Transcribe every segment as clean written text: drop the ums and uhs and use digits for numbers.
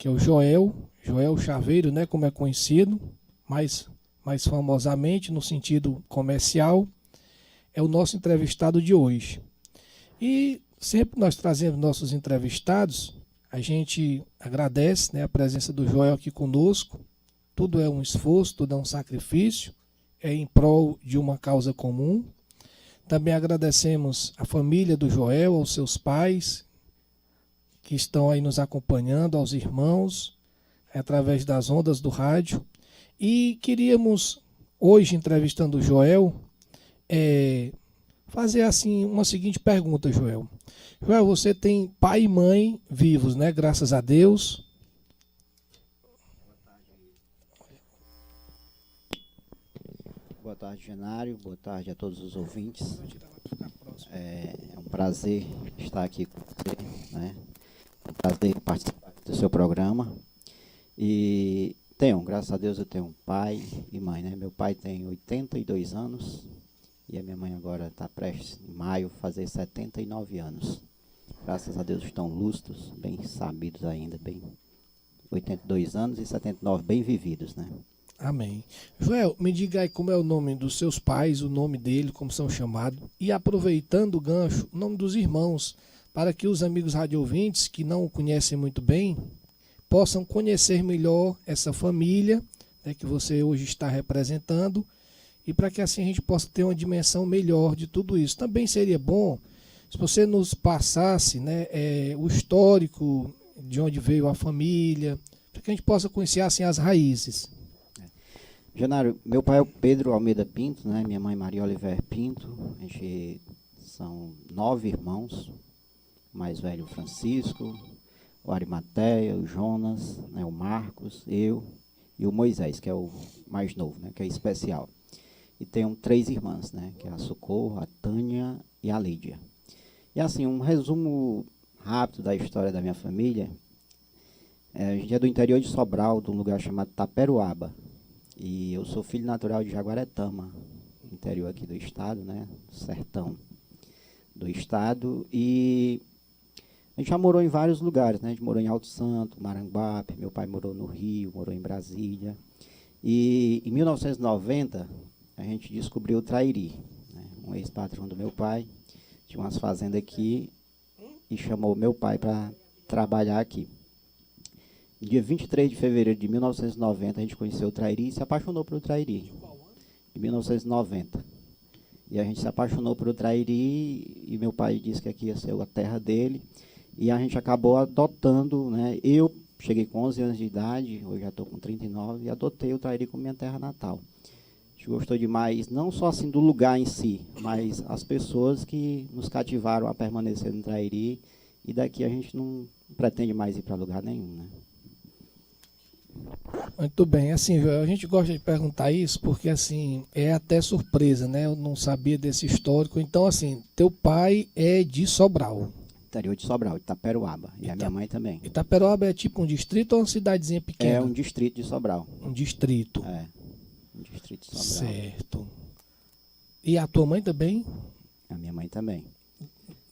que é o Joel Chaveiro, né, como é conhecido, mais famosamente no sentido comercial, é o nosso entrevistado de hoje. E sempre nós trazemos nossos entrevistados, a gente agradece, né, a presença do Joel aqui conosco. Tudo é um esforço, tudo é um sacrifício, é em prol de uma causa comum. Também agradecemos a família do Joel, aos seus pais, que estão aí nos acompanhando, aos irmãos, através das ondas do rádio. E queríamos, hoje, entrevistando o Joel, fazer assim uma seguinte pergunta, Joel. Joel, você tem pai e mãe vivos, né? Graças a Deus. Boa tarde, Genário. Boa tarde a todos os ouvintes. É um prazer estar aqui com você, né? É um prazer participar do seu programa. E graças a Deus, eu tenho um pai e mãe, né? Meu pai tem 82 anos e a minha mãe agora está prestes, em maio, fazer 79 anos. Graças a Deus estão lúcidos, bem sabidos ainda, bem 82 anos e 79 bem vividos, né? Amém. Joel, me diga aí como é o nome dos seus pais, o nome dele, como são chamados, e aproveitando o gancho, o nome dos irmãos, para que os amigos radiovintes que não o conhecem muito bem, possam conhecer melhor essa família, né, que você hoje está representando, e para que assim a gente possa ter uma dimensão melhor de tudo isso. Também seria bom se você nos passasse, né, o histórico de onde veio a família, para que a gente possa conhecer assim as raízes. Genário, meu pai é o Pedro Almeida Pinto, né? Minha mãe Maria Oliver Pinto. A gente são 9 irmãos, o mais velho o Francisco, o Arimateia, o Jonas, né? O Marcos, eu e o Moisés, que é o mais novo, né? Que é especial. E tenho 3 irmãs, né? Que é a Socorro, a Tânia e a Lídia. E assim, um resumo rápido da história da minha família. A gente é do interior de Sobral, de um lugar chamado Taperoaba. E eu sou filho natural de Jaguaretama, interior aqui do estado, né? Sertão do estado. E a gente já morou em vários lugares, né? A gente morou em Alto Santo, Maranguape, meu pai morou no Rio, morou em Brasília. E em 1990, a gente descobriu o Trairi, né? Um ex-patrão do meu pai tinha umas fazendas aqui e chamou meu pai para trabalhar aqui. Dia 23 de fevereiro de 1990, a gente conheceu o Trairi e se apaixonou pelo Trairi. Em 1990. E a gente se apaixonou pelo Trairi e meu pai disse que aqui ia ser a terra dele. E a gente acabou adotando, né? Eu cheguei com 11 anos de idade, hoje já estou com 39, e adotei o Trairi como minha terra natal. A gente gostou demais, não só assim do lugar em si, mas as pessoas que nos cativaram a permanecer no Trairi. E daqui a gente não pretende mais ir para lugar nenhum, né? Muito bem, assim, Joel, a gente gosta de perguntar isso porque, assim, é até surpresa, né? Eu não sabia desse histórico. Então, assim, teu pai é de Sobral. Interior de Sobral, Itaperoaba, e a minha mãe também. Itaperoaba é tipo um distrito ou uma cidadezinha pequena? É um distrito de Sobral. Um distrito. É, um distrito de Sobral. Certo. E a tua mãe também? A minha mãe também.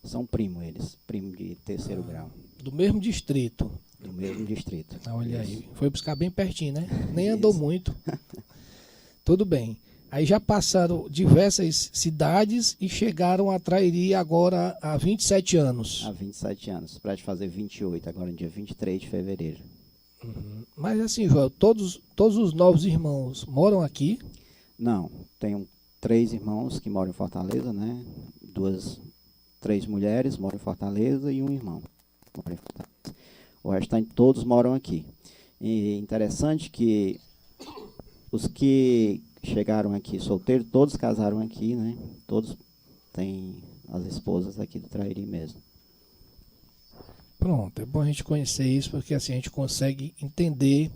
São primos eles, primo de terceiro grau. Do mesmo distrito. Do mesmo distrito. Olha Isso. aí, foi buscar bem pertinho, né? Nem andou muito. Tudo bem. Aí já passaram diversas cidades e chegaram a Trairi agora há 27 anos. Há 27 anos, para fazer 28, agora no dia 23 de fevereiro. Uhum. Mas assim, Joel, todos os novos irmãos moram aqui? Não, tenho 3 irmãos que moram em Fortaleza, né? 3 mulheres moram em Fortaleza e um irmão mora em Fortaleza. O restante todos moram aqui. E interessante que os que chegaram aqui solteiros, todos casaram aqui, né? Todos têm as esposas aqui do Trairi mesmo. Pronto, é bom a gente conhecer isso, porque assim a gente consegue entender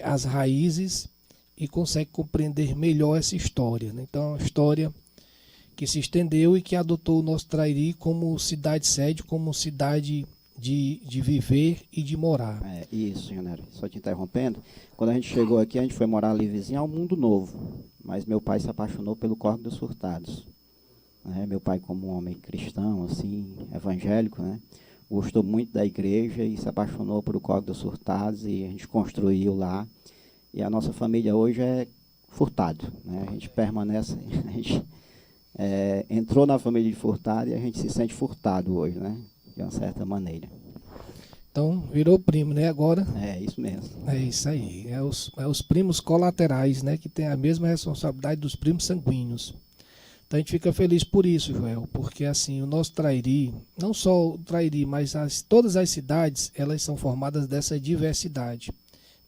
as raízes e consegue compreender melhor essa história, né? Então, é uma história que se estendeu e que adotou o nosso Trairi como cidade-sede, como cidade de viver e de morar. É, isso, Genário, só te interrompendo. Quando a gente chegou aqui, a gente foi morar ali vizinho ao Mundo Novo, mas meu pai se apaixonou pelo Córrego dos Furtados. Meu pai, como um homem cristão, assim, evangélico, né? gostou muito da igreja e se apaixonou por o Código dos Furtados e a gente construiu lá. E a nossa família hoje é Furtado, né? A gente permanece, a gente entrou na família de Furtado e a gente se sente furtado hoje, né? De uma certa maneira. Então, virou primo, né, agora? É isso mesmo. É isso aí. É os primos colaterais, né, que tem a mesma responsabilidade dos primos sanguíneos. Então a gente fica feliz por isso, Joel, porque assim, o nosso Trairi, não só o Trairi, mas todas as cidades, elas são formadas dessa diversidade,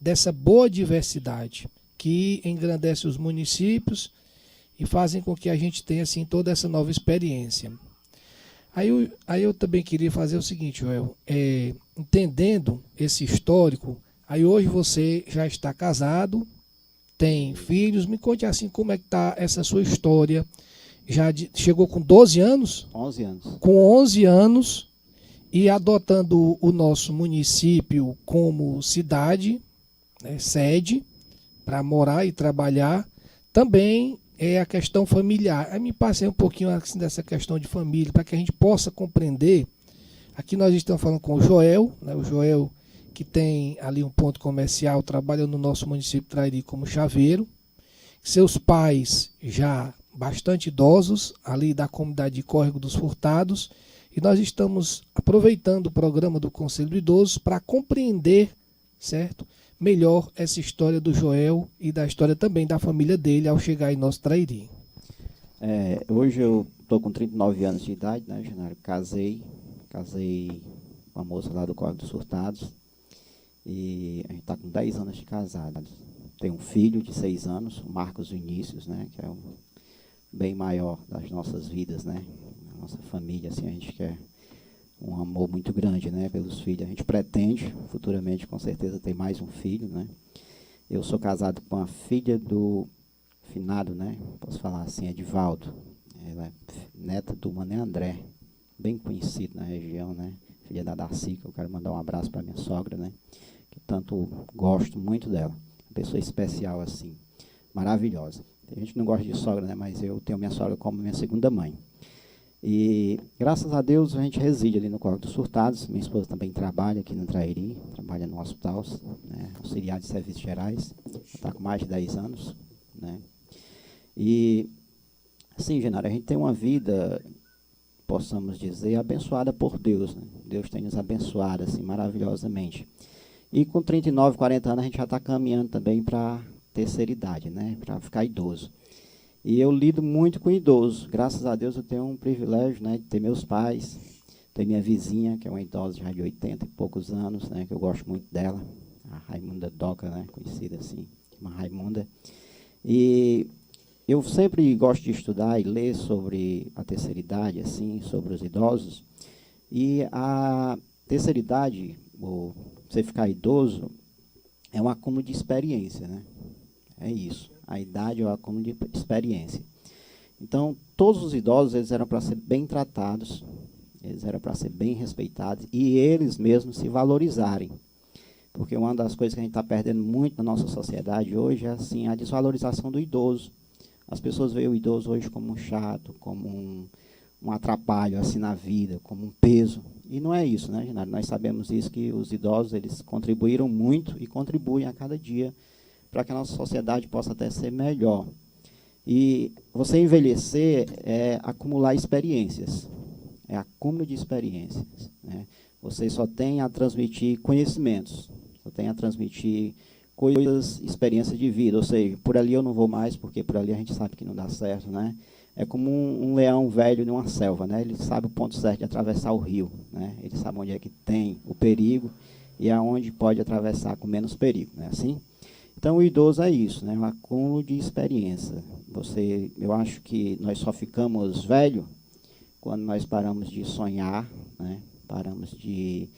dessa boa diversidade, que engrandece os municípios e fazem com que a gente tenha assim toda essa nova experiência. Aí eu também queria fazer o seguinte, Joel, entendendo esse histórico, aí hoje você já está casado, tem filhos, me conte assim como é que está essa sua história. Já chegou com 12 anos? 11 anos. Com 11 anos e adotando o nosso município como cidade, né, sede, para morar e trabalhar. Também é a questão familiar. Aí me passei um pouquinho assim, dessa questão de família, para que a gente possa compreender. Aqui nós estamos falando com o Joel, né, o Joel que tem ali um ponto comercial, trabalha no nosso município Trairi como chaveiro. Seus pais já bastante idosos, ali da comunidade de Córrego dos Furtados, e nós estamos aproveitando o programa do Conselho do Idoso para compreender, certo, melhor essa história do Joel e da história também da família dele ao chegar em nosso Trairi. Hoje eu estou com 39 anos de idade, né, Genário? Casei com a moça lá do Córrego dos Furtados, e a gente está com 10 anos de casado. Tem um filho de 6 anos, o Marcos Vinícius, né, que é o bem maior das nossas vidas, né? A nossa família, assim, a gente quer um amor muito grande, né, pelos filhos. A gente pretende, futuramente, com certeza, ter mais um filho, né? Eu sou casado com a filha do finado, né? Posso falar assim, Edivaldo. Ela é neta do Mané André, bem conhecido na região, né? Filha da Darcy, que eu quero mandar um abraço para minha sogra, né? Que tanto gosto muito dela. Uma pessoa especial, assim, maravilhosa. Tem gente que não gosta de sogra, né? Mas eu tenho minha sogra como minha segunda mãe. E, graças a Deus, a gente reside ali no Córrego dos Furtados. Minha esposa também trabalha aqui no Trairi, trabalha no hospital, né? Auxiliar de serviços gerais. Está com mais de 10 anos, né? E, assim, Genaro, a gente tem uma vida, possamos dizer, abençoada por Deus, né? Deus tem nos abençoado, assim, maravilhosamente. E com 39, 40 anos, a gente já está caminhando também para terceira idade, né, para ficar idoso. E eu lido muito com idoso. Graças a Deus eu tenho um privilégio, né, de ter meus pais, ter minha vizinha, que é uma idosa já de 80 e poucos anos, né, que eu gosto muito dela, a Raimunda Doca, né, conhecida assim, uma Raimunda. E eu sempre gosto de estudar e ler sobre a terceira idade, assim, sobre os idosos. E a terceira idade, ou você ficar idoso, é um acúmulo de experiência, né? É isso. A idade é o acúmulo de experiência. Então, todos os idosos, eles eram para ser bem tratados, eles eram para ser bem respeitados e eles mesmos se valorizarem. Porque uma das coisas que a gente está perdendo muito na nossa sociedade hoje é assim, a desvalorização do idoso. As pessoas veem o idoso hoje como um chato, como um atrapalho assim na vida, como um peso. E não é isso, né, Genário? Nós sabemos isso, que os idosos, eles contribuíram muito e contribuem a cada dia para que a nossa sociedade possa até ser melhor. E você envelhecer é acumular experiências, é acúmulo de experiências, né? Você só tem a transmitir conhecimentos, só tem a transmitir coisas, experiências de vida, ou seja, por ali eu não vou mais, porque por ali a gente sabe que não dá certo, né? É como um leão velho numa selva, né? Ele sabe o ponto certo de atravessar o rio, né? Ele sabe onde é que tem o perigo e aonde pode atravessar com menos perigo, não é assim? Então, o idoso é isso, né? Um acúmulo de experiência. Eu acho que nós só ficamos velhos quando nós paramos de sonhar, né? Paramos de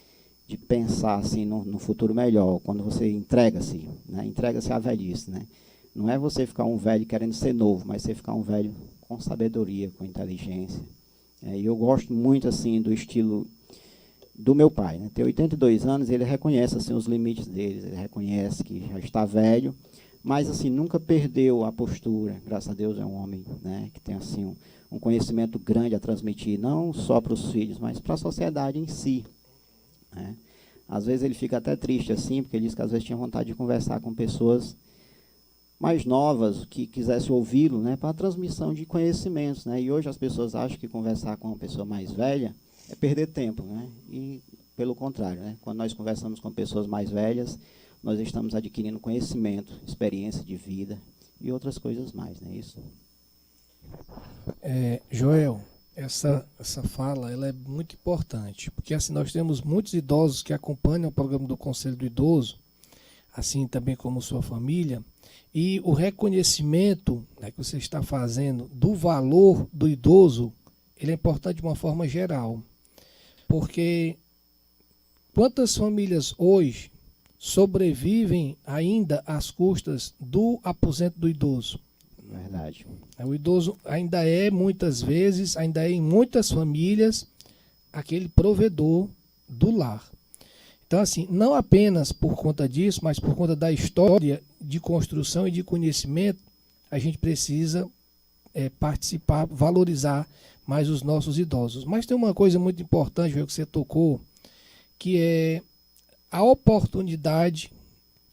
pensar assim no futuro melhor, quando você entrega-se, né? Entrega-se à velhice, né? Não é você ficar um velho querendo ser novo, mas você ficar um velho com sabedoria, com inteligência. E eu gosto muito assim do estilo do meu pai, né? Tem 82 anos, ele reconhece assim os limites dele, ele reconhece que já está velho, mas assim nunca perdeu a postura. Graças a Deus é um homem, né, que tem assim um conhecimento grande a transmitir, não só para os filhos, mas para a sociedade em si. né? Às vezes ele fica até triste assim, porque ele diz que às vezes tinha vontade de conversar com pessoas mais novas, que quisessem ouvi-lo, né, para a transmissão de conhecimentos, né? E hoje as pessoas acham que conversar com uma pessoa mais velha é perder tempo, né? E pelo contrário, né? Quando nós conversamos com pessoas mais velhas, nós estamos adquirindo conhecimento, experiência de vida e outras coisas mais, não é isso? Joel, essa fala ela é muito importante, porque assim nós temos muitos idosos que acompanham o programa do Conselho do Idoso, assim também como sua família, e o reconhecimento, né, que você está fazendo do valor do idoso, ele é importante de uma forma geral, porque quantas famílias hoje sobrevivem ainda às custas do aposento do idoso? Verdade. O idoso ainda é, muitas vezes, ainda é em muitas famílias, aquele provedor do lar. Então, assim, não apenas por conta disso, mas por conta da história de construção e de conhecimento, a gente precisa participar, valorizar mais os nossos idosos. Mas tem uma coisa muito importante, que você tocou, que é a oportunidade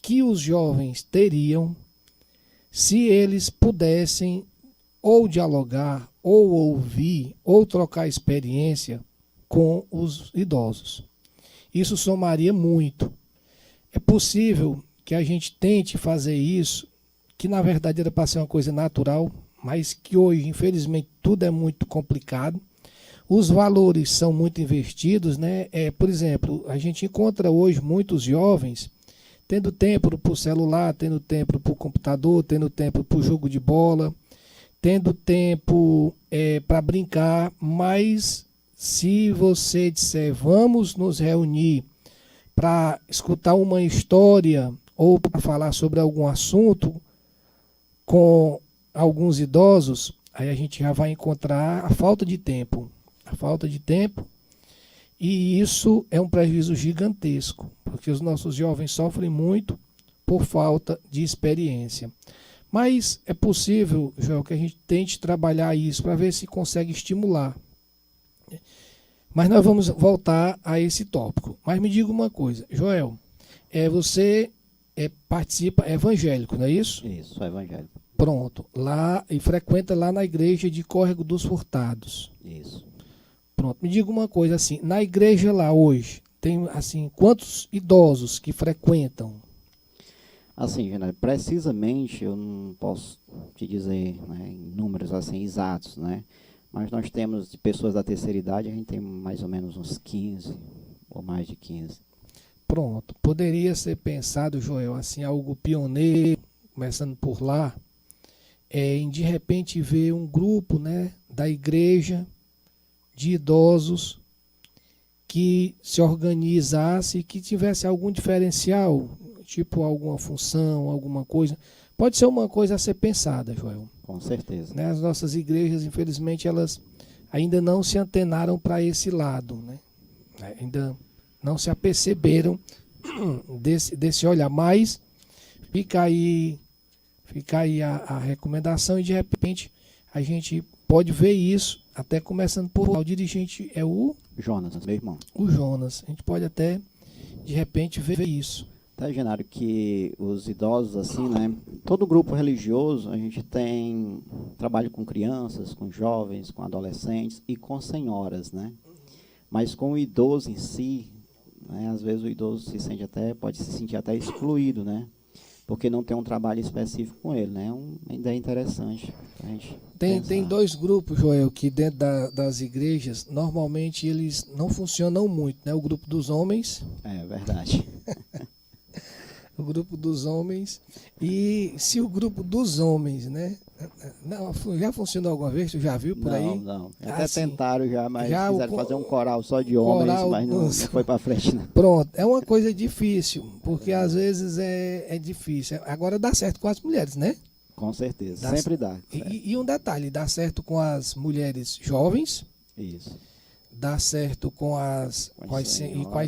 que os jovens teriam se eles pudessem ou dialogar, ou ouvir, ou trocar experiência com os idosos. Isso somaria muito. É possível que a gente tente fazer isso, que na verdade era para ser uma coisa natural, mas que hoje, infelizmente, tudo é muito complicado. Os valores são muito investidos, né? Por exemplo, a gente encontra hoje muitos jovens tendo tempo para o celular, tendo tempo para o computador, tendo tempo para o jogo de bola, tendo tempo para brincar, mas se você disser vamos nos reunir para escutar uma história ou para falar sobre algum assunto com alguns idosos, aí a gente já vai encontrar a falta de tempo. A falta de tempo, e isso é um prejuízo gigantesco, porque os nossos jovens sofrem muito por falta de experiência. Mas é possível, Joel, que a gente tente trabalhar isso para ver se consegue estimular. Mas nós vamos voltar a esse tópico. Mas me diga uma coisa, Joel, você participa, é evangélico, não é isso? Isso, é evangélico. Pronto, lá e frequenta lá na igreja de Córrego dos Furtados. Isso. Pronto, me diga uma coisa assim, na igreja lá hoje, tem assim, quantos idosos que frequentam? Assim, Genaro, precisamente eu não posso te dizer, né, em números assim exatos, né? Mas nós temos de pessoas da terceira idade, a gente tem mais ou menos uns 15 ou mais de 15. Pronto, poderia ser pensado, Joel, assim, algo pioneiro, começando por lá, em de repente ver um grupo, né, da igreja de idosos que se organizasse, que tivesse algum diferencial, tipo alguma função, alguma coisa. Pode ser uma coisa a ser pensada, Joel. Com certeza. Né? As nossas igrejas, infelizmente, elas ainda não se antenaram para esse lado, né? Ainda não se aperceberam desse olhar, mas fica aí a recomendação e de repente a gente pode ver isso, até começando por lá. O dirigente é o Jonas, meu irmão. O Jonas. A gente pode até, de repente, ver isso. Tá, Genário, que os idosos, assim, né? Todo grupo religioso, a gente tem trabalho com crianças, com jovens, com adolescentes e com senhoras, né? Mas com o idoso em si, né, às vezes o idoso pode se sentir até excluído, né? Porque não tem um trabalho específico com ele, né? Uma ideia interessante pra gente Tem dois grupos, Joel, que dentro das igrejas, normalmente eles não funcionam muito, né? O grupo dos homens. É verdade. O grupo dos homens. E se o grupo dos homens, né? Não, já funcionou alguma vez? Tu já viu por aí? Não. Até tentaram já, mas quiseram fazer um coral só de homens, mas não foi para frente, não. Pronto, é uma coisa difícil, porque às vezes é difícil. Agora dá certo com as mulheres, né? Com certeza, sempre dá. E um detalhe, dá certo com as mulheres jovens. Isso. Dá certo com as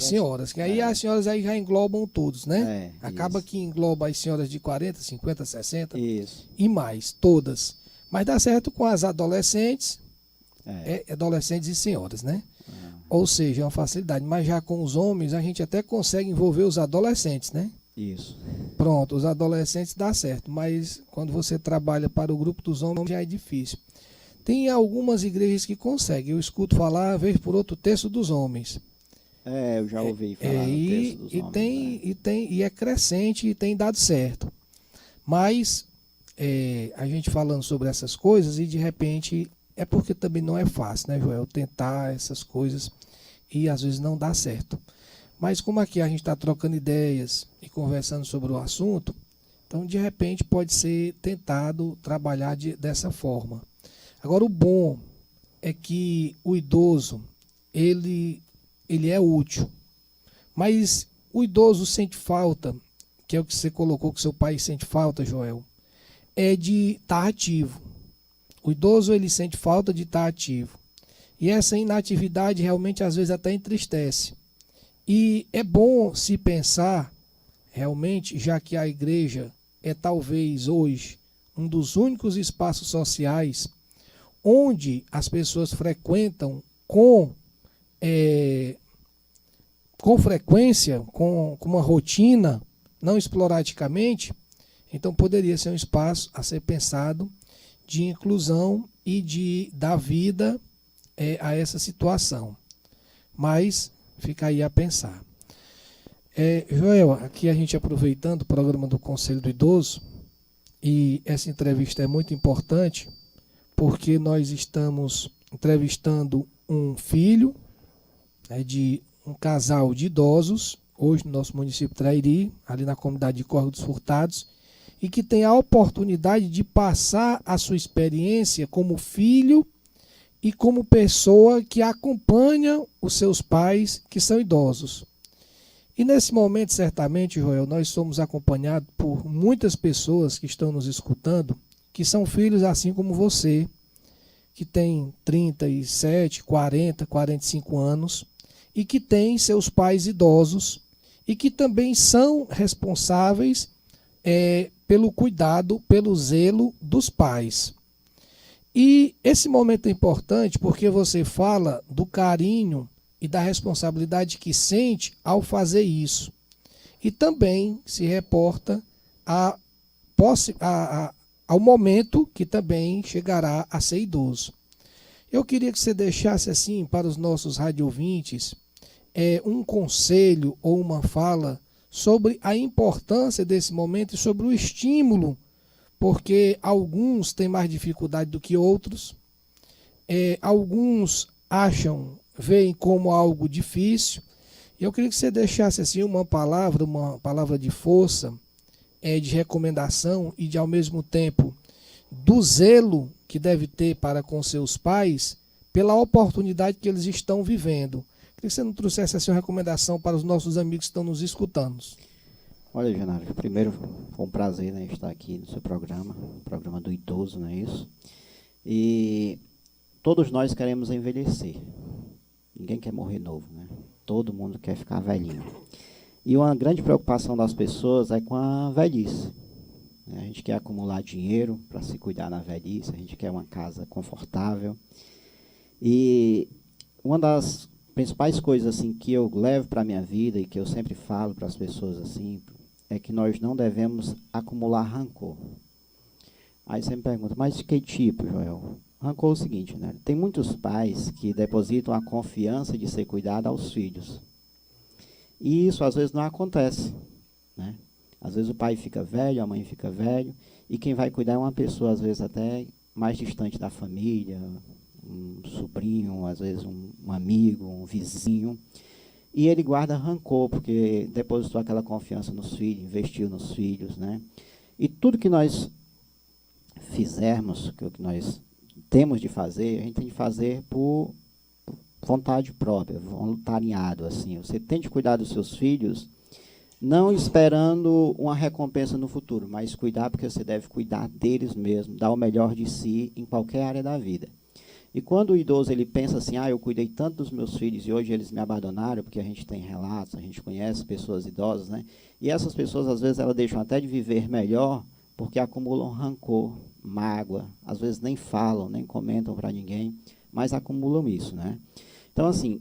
senhoras, que aí as senhoras aí já englobam todos, né? Acaba que engloba as senhoras de 40, 50, 60 e mais, todas. Mas dá certo com as adolescentes, adolescentes e senhoras, né? Ou seja, é uma facilidade. Mas já com os homens, a gente até consegue envolver os adolescentes, né? Isso. Pronto, os adolescentes dá certo, mas quando você trabalha para o grupo dos homens já é difícil. Tem algumas igrejas que conseguem. Eu escuto falar, vez por outro, texto dos homens. Eu já ouvi falar no texto dos homens. E é crescente e tem dado certo. Mas a gente falando sobre essas coisas e de repente é porque também não é fácil, né, Joel? Tentar essas coisas e às vezes não dá certo. Mas como aqui a gente está trocando ideias e conversando sobre o assunto, então de repente pode ser tentado trabalhar dessa forma. Agora o bom é que o idoso, ele é útil, mas o idoso sente falta, que é o que você colocou que seu pai sente falta, Joel, é de estar ativo. O idoso ele sente falta de estar ativo. E essa inatividade realmente às vezes até entristece. E é bom se pensar, realmente, já que a igreja é talvez hoje um dos únicos espaços sociais onde as pessoas frequentam com frequência, com uma rotina, não esporadicamente, então poderia ser um espaço a ser pensado de inclusão e de dar vida a essa situação. Mas fica aí a pensar. Joel, aqui a gente aproveitando o programa do Conselho do Idoso, e essa entrevista é muito importante, porque nós estamos entrevistando um filho de um casal de idosos, hoje no nosso município de Trairi, ali na comunidade de Córrego dos Furtados, e que tem a oportunidade de passar a sua experiência como filho e como pessoa que acompanha os seus pais que são idosos. E nesse momento, certamente, Joel, nós somos acompanhados por muitas pessoas que estão nos escutando, que são filhos assim como você, que tem 37, 40, 45 anos, e que têm seus pais idosos, e que também são responsáveis pelo cuidado, pelo zelo dos pais. E esse momento é importante porque você fala do carinho e da responsabilidade que sente ao fazer isso. E também se reporta ao momento que também chegará a ser idoso. Eu queria que você deixasse assim para os nossos radiovintes um conselho ou uma fala sobre a importância desse momento e sobre o estímulo, porque alguns têm mais dificuldade do que outros, alguns veem como algo difícil. Eu queria que você deixasse assim uma palavra de força, de recomendação e de ao mesmo tempo do zelo que deve ter para com seus pais pela oportunidade que eles estão vivendo. Queria que você não trouxesse assim uma recomendação para os nossos amigos que estão nos escutando. Olha, Genário, primeiro foi um prazer, né, estar aqui no seu programa, o programa do idoso, não é isso? E todos nós queremos envelhecer. Ninguém quer morrer novo, né? Todo mundo quer ficar velhinho. E uma grande preocupação das pessoas é com a velhice. A gente quer acumular dinheiro para se cuidar na velhice, a gente quer uma casa confortável. E uma das principais coisas assim que eu levo para a minha vida e que eu sempre falo para as pessoas assim, é que nós não devemos acumular rancor. Aí você me pergunta, mas de que tipo, Joel? Rancor é o seguinte, né? Tem muitos pais que depositam a confiança de ser cuidado aos filhos. E isso às vezes não acontece, né? Às vezes o pai fica velho, a mãe fica velho, e quem vai cuidar é uma pessoa, às vezes até mais distante da família, um sobrinho, às vezes um amigo, um vizinho. E ele guarda rancor, porque depositou aquela confiança nos filhos, investiu nos filhos, né? E tudo que nós fizermos, que nós temos de fazer, a gente tem de fazer por vontade própria, voluntariado, assim. Você tem de cuidar dos seus filhos, não esperando uma recompensa no futuro, mas cuidar porque você deve cuidar deles mesmo, dar o melhor de si em qualquer área da vida. E quando o idoso ele pensa assim, eu cuidei tanto dos meus filhos e hoje eles me abandonaram, porque a gente tem relatos, a gente conhece pessoas idosas, né? E essas pessoas, às vezes, elas deixam até de viver melhor porque acumulam rancor, mágoa, às vezes nem falam, nem comentam para ninguém, mas acumulam isso, né? Então, assim,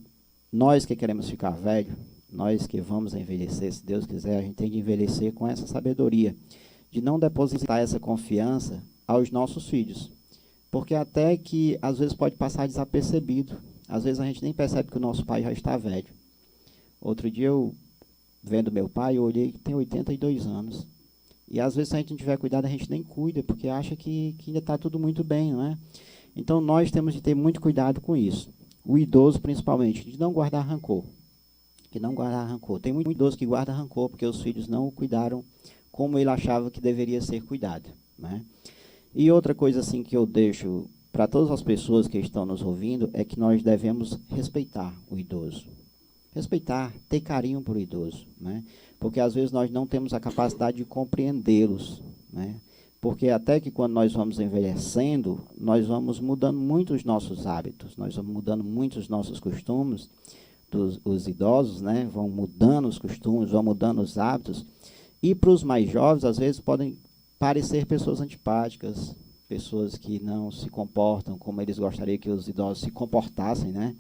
nós que queremos ficar velho, nós que vamos envelhecer, se Deus quiser, a gente tem de envelhecer com essa sabedoria, de não depositar essa confiança aos nossos filhos. Porque até que, às vezes, pode passar desapercebido. Às vezes, a gente nem percebe que o nosso pai já está velho. Outro dia, eu, vendo meu pai, eu olhei que tem 82 anos. E, às vezes, se a gente não tiver cuidado, a gente nem cuida, porque acha que ainda está tudo muito bem, não é? Então, nós temos de ter muito cuidado com isso. O idoso, principalmente, de não guardar rancor. Que não guardar rancor. Tem muito idoso que guarda rancor, porque os filhos não o cuidaram como ele achava que deveria ser cuidado, né? E outra coisa assim que eu deixo para todas as pessoas que estão nos ouvindo é que nós devemos respeitar o idoso. Respeitar, ter carinho por o idoso, né? Porque às vezes nós não temos a capacidade de compreendê-los, né? Porque até que quando nós vamos envelhecendo, nós vamos mudando muito os nossos hábitos, nós vamos mudando muito os nossos costumes, os idosos, né? Vão mudando os costumes, vão mudando os hábitos. E para os mais jovens, às vezes, podem parecer pessoas antipáticas, pessoas que não se comportam como eles gostariam que os idosos se comportassem, né?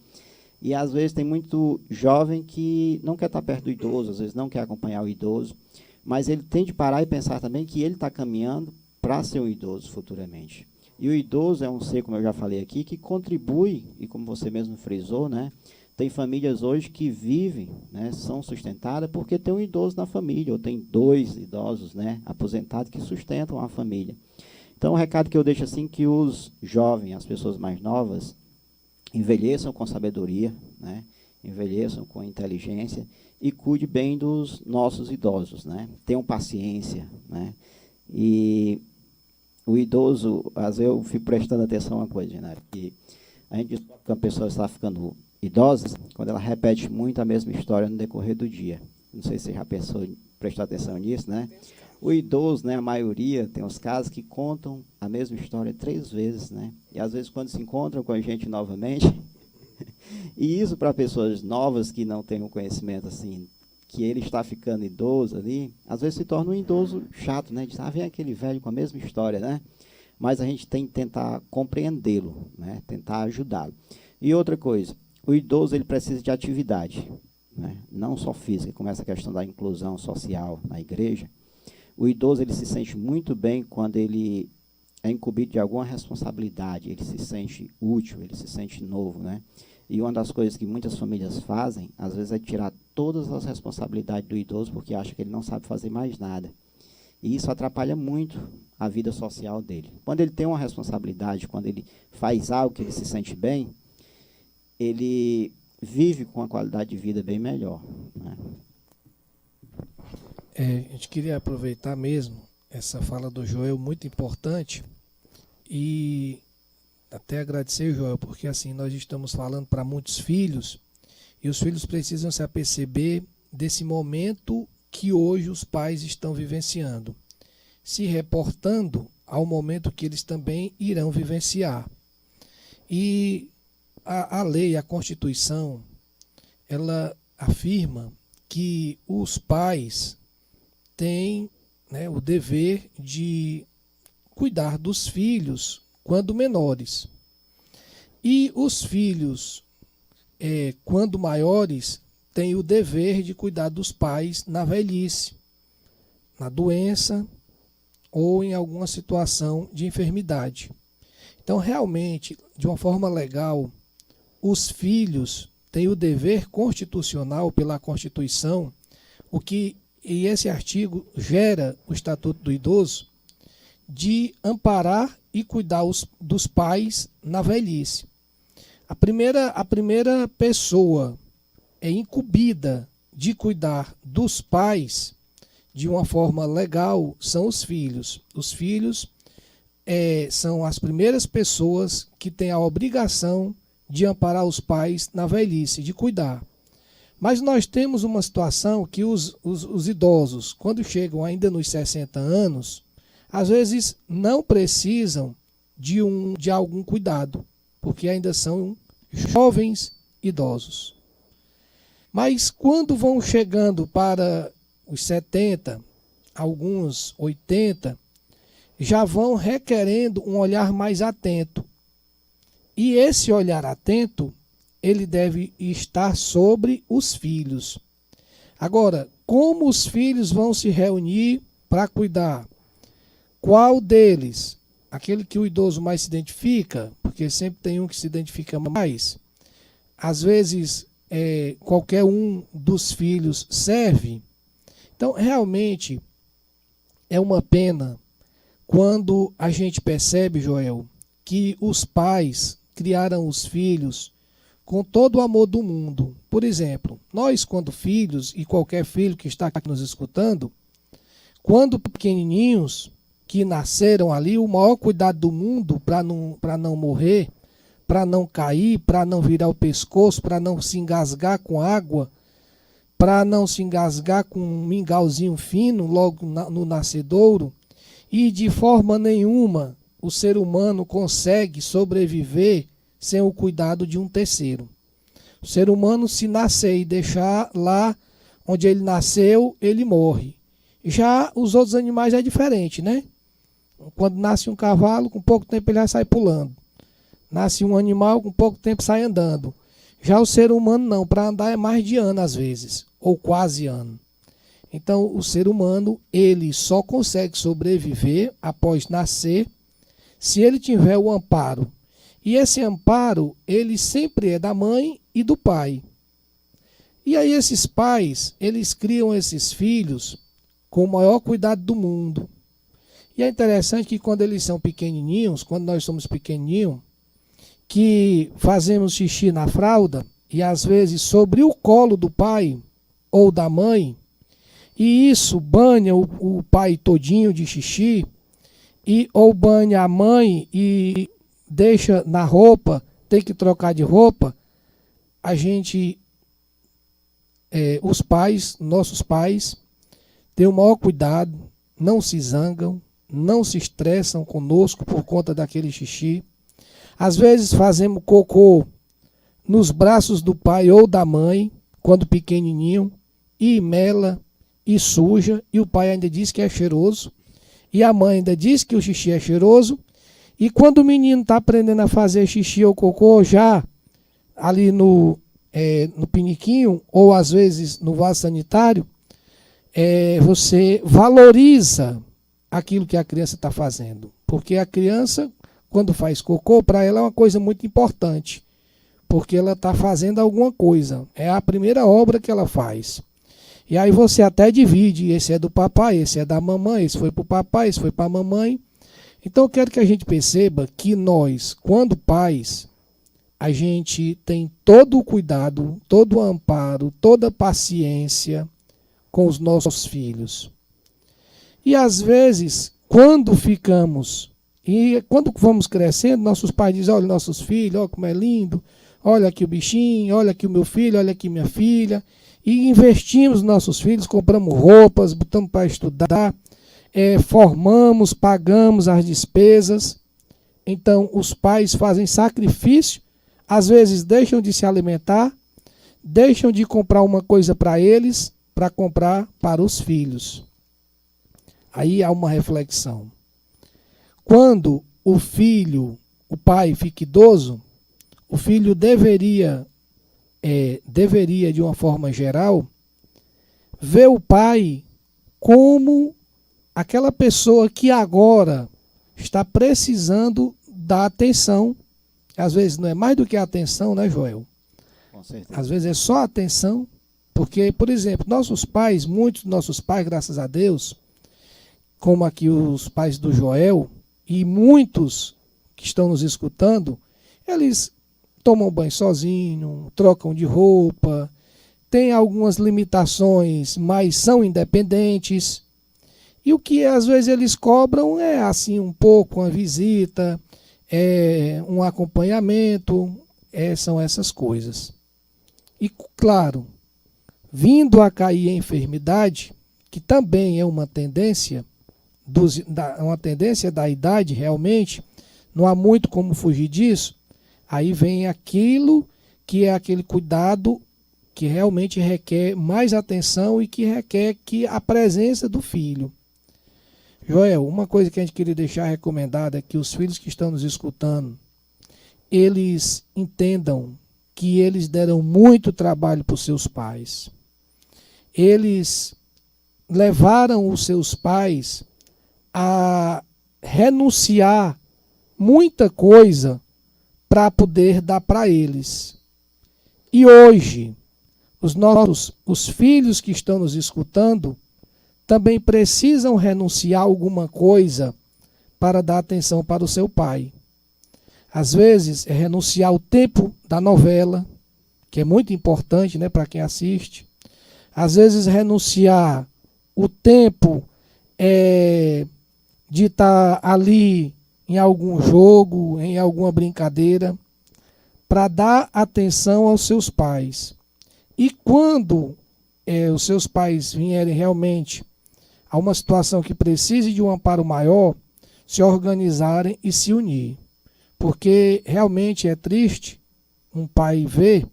E às vezes tem muito jovem que não quer estar perto do idoso, às vezes não quer acompanhar o idoso, mas ele tem de parar e pensar também que ele está caminhando para ser um idoso futuramente. E o idoso é um ser, como eu já falei aqui, que contribui, e como você mesmo frisou, né? Tem famílias hoje que vivem, né, são sustentadas porque tem um idoso na família, ou tem 2 idosos, né, aposentados que sustentam a família. Então, o recado que eu deixo assim, que os jovens, as pessoas mais novas, envelheçam com sabedoria, né, envelheçam com inteligência e cuide bem dos nossos idosos, né, tenham paciência, né, e o idoso, às vezes eu fico prestando atenção a uma coisa, né, que a gente diz que a pessoa está ficando idosa quando ela repete muito a mesma história no decorrer do dia. Não sei se você já pensou em prestar atenção nisso, né? O idoso, né, a maioria, tem os casos que contam a mesma história 3 vezes, né? E às vezes quando se encontram com a gente novamente, e isso para pessoas novas que não têm um conhecimento assim, que ele está ficando idoso ali, às vezes se torna um idoso chato, né? Diz, vem aquele velho com a mesma história, né? Mas a gente tem que tentar compreendê-lo, né? Tentar ajudá-lo. E outra coisa, o idoso ele precisa de atividade, né? Não só física, como essa questão da inclusão social na igreja. O idoso ele se sente muito bem quando ele é incumbido de alguma responsabilidade, ele se sente útil, ele se sente novo, né? E uma das coisas que muitas famílias fazem, às vezes, é tirar todas as responsabilidades do idoso porque acha que ele não sabe fazer mais nada. E isso atrapalha muito a vida social dele. Quando ele tem uma responsabilidade, quando ele faz algo que ele se sente bem, ele vive com uma qualidade de vida bem melhor, né? A gente queria aproveitar mesmo essa fala do Joel, muito importante, e até agradecer, Joel, porque assim nós estamos falando para muitos filhos, e os filhos precisam se aperceber desse momento que hoje os pais estão vivenciando, se reportando ao momento que eles também irão vivenciar. E a lei, a Constituição, ela afirma que os pais têm, né, o dever de cuidar dos filhos quando menores. E os filhos, quando maiores, têm o dever de cuidar dos pais na velhice, na doença ou em alguma situação de enfermidade. Então, realmente, de uma forma legal, os filhos têm o dever constitucional pela Constituição, e esse artigo gera o Estatuto do Idoso, de amparar e cuidar dos pais na velhice. A primeira pessoa é incumbida de cuidar dos pais de uma forma legal são os filhos. Os filhos são as primeiras pessoas que têm a obrigação de amparar os pais na velhice, de cuidar. Mas nós temos uma situação que os idosos, quando chegam ainda nos 60 anos, às vezes não precisam de algum cuidado, porque ainda são jovens idosos. Mas quando vão chegando para os 70, alguns 80, já vão requerendo um olhar mais atento. E esse olhar atento ele deve estar sobre os filhos. Agora, como os filhos vão se reunir para cuidar? Qual deles? Aquele que o idoso mais se identifica, porque sempre tem um que se identifica mais. Às vezes, qualquer um dos filhos serve. Então, realmente, é uma pena quando a gente percebe, Joel, que os pais criaram os filhos com todo o amor do mundo. Por exemplo, nós, quando filhos, e qualquer filho que está aqui nos escutando, quando pequenininhos, que nasceram ali, o maior cuidado do mundo para não morrer, para não cair, para não virar o pescoço, para não se engasgar com água, para não se engasgar com um mingauzinho fino logo no nascedouro, e de forma nenhuma o ser humano consegue sobreviver sem o cuidado de um terceiro. O ser humano, se nascer e deixar lá onde ele nasceu, ele morre. Já os outros animais é diferente, né? Quando nasce um cavalo, com pouco tempo ele já sai pulando. Nasce um animal, com pouco tempo sai andando. Já o ser humano não, para andar é mais de ano às vezes, ou quase ano. Então o ser humano, ele só consegue sobreviver após nascer se ele tiver o amparo. E esse amparo, ele sempre é da mãe e do pai. E aí esses pais, eles criam esses filhos com o maior cuidado do mundo. E é interessante que quando eles são pequenininhos, quando nós somos pequenininhos, que fazemos xixi na fralda, e às vezes sobre o colo do pai ou da mãe, e isso banha o pai todinho de xixi, ou banha a mãe e deixa na roupa, tem que trocar de roupa, a gente, os pais, nossos pais, têm o maior cuidado, não se zangam, não se estressam conosco por conta daquele xixi. Às vezes fazemos cocô nos braços do pai ou da mãe, quando pequenininho, e mela, e suja, e o pai ainda diz que é cheiroso, e a mãe ainda diz que o xixi é cheiroso, e quando o menino está aprendendo a fazer xixi ou cocô já ali no piniquinho, ou às vezes no vaso sanitário, você valoriza aquilo que a criança está fazendo. Porque a criança, quando faz cocô, para ela é uma coisa muito importante. Porque ela está fazendo alguma coisa. É a primeira obra que ela faz. E aí você até divide. Esse é do papai, esse é da mamãe, esse foi para o papai, esse foi para a mamãe. Então eu quero que a gente perceba que nós, quando pais, a gente tem todo o cuidado, todo o amparo, toda a paciência com os nossos filhos. E às vezes, quando vamos crescendo, nossos pais dizem, olha nossos filhos, olha como é lindo, olha aqui o bichinho, olha aqui o meu filho, olha aqui minha filha. E investimos nos nossos filhos, compramos roupas, botamos para estudar, formamos, pagamos as despesas. Então, os pais fazem sacrifício, às vezes deixam de se alimentar, deixam de comprar uma coisa para eles, para comprar para os filhos. Aí há uma reflexão. Quando o pai fica idoso, o filho deveria, de uma forma geral, ver o pai como aquela pessoa que agora está precisando da atenção. Às vezes não é mais do que a atenção, né, Joel? Com certeza. Às vezes é só a atenção, porque, por exemplo, muitos dos nossos pais, graças a Deus, como aqui os pais do Joel, e muitos que estão nos escutando, eles tomam banho sozinho, trocam de roupa, têm algumas limitações, mas são independentes. E o que às vezes eles cobram é assim um pouco, uma visita, um acompanhamento, são essas coisas. E claro, vindo a cair a enfermidade, que também é uma tendência, da idade realmente, não há muito como fugir disso, aí vem aquilo que é aquele cuidado que realmente requer mais atenção e que requer a presença do filho. Joel, uma coisa que a gente queria deixar recomendada é que os filhos que estão nos escutando, eles entendam que eles deram muito trabalho para os seus pais. Eles levaram os seus pais a renunciar muita coisa para poder dar para eles. E hoje, os filhos que estão nos escutando também precisam renunciar a alguma coisa para dar atenção para o seu pai. Às vezes é renunciar ao tempo da novela, que é muito importante, né, para quem assiste. Às vezes renunciar o tempo de estar ali em algum jogo, em alguma brincadeira, para dar atenção aos seus pais. E quando os seus pais vierem realmente a uma situação que precise de um amparo maior, se organizarem e se unir. Porque realmente é triste um pai ver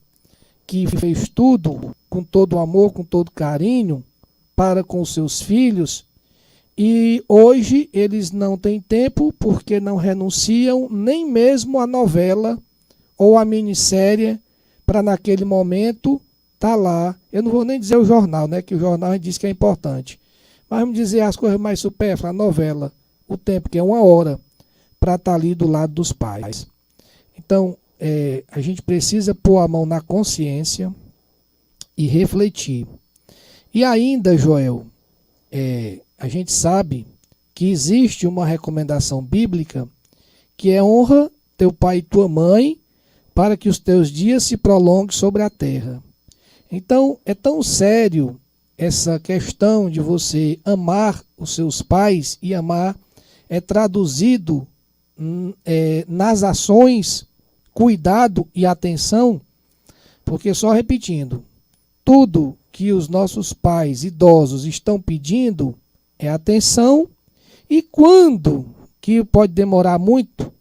que fez tudo com todo amor, com todo carinho para com os seus filhos e hoje eles não têm tempo porque não renunciam nem mesmo à novela ou à minissérie para naquele momento estar lá. Eu não vou nem dizer o jornal, né, que o jornal a gente diz que é importante. Mas vamos dizer as coisas mais supérfluas, a novela, o tempo que é 1 hora para estar ali do lado dos pais. Então, a gente precisa pôr a mão na consciência e refletir. E ainda, Joel, a gente sabe que existe uma recomendação bíblica que é honra teu pai e tua mãe para que os teus dias se prolonguem sobre a terra. Então, é tão sério essa questão de você amar os seus pais e amar é traduzido nas ações, cuidado e atenção, porque só repetindo, tudo que os nossos pais idosos estão pedindo é atenção, e quando, que pode demorar muito,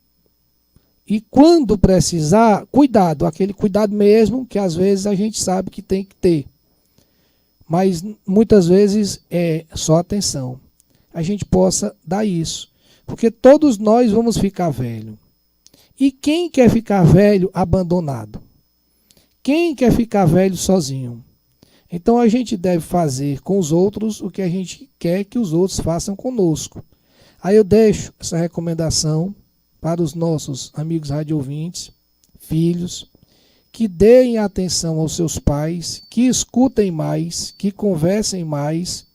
e quando precisar, cuidado, aquele cuidado mesmo que às vezes a gente sabe que tem que ter, mas muitas vezes é só atenção. A gente possa dar isso, porque todos nós vamos ficar velho. E quem quer ficar velho abandonado? Quem quer ficar velho sozinho? Então a gente deve fazer com os outros o que a gente quer que os outros façam conosco. Aí eu deixo essa recomendação para os nossos amigos radioouvintes, filhos, que deem atenção aos seus pais, que escutem mais, que conversem mais,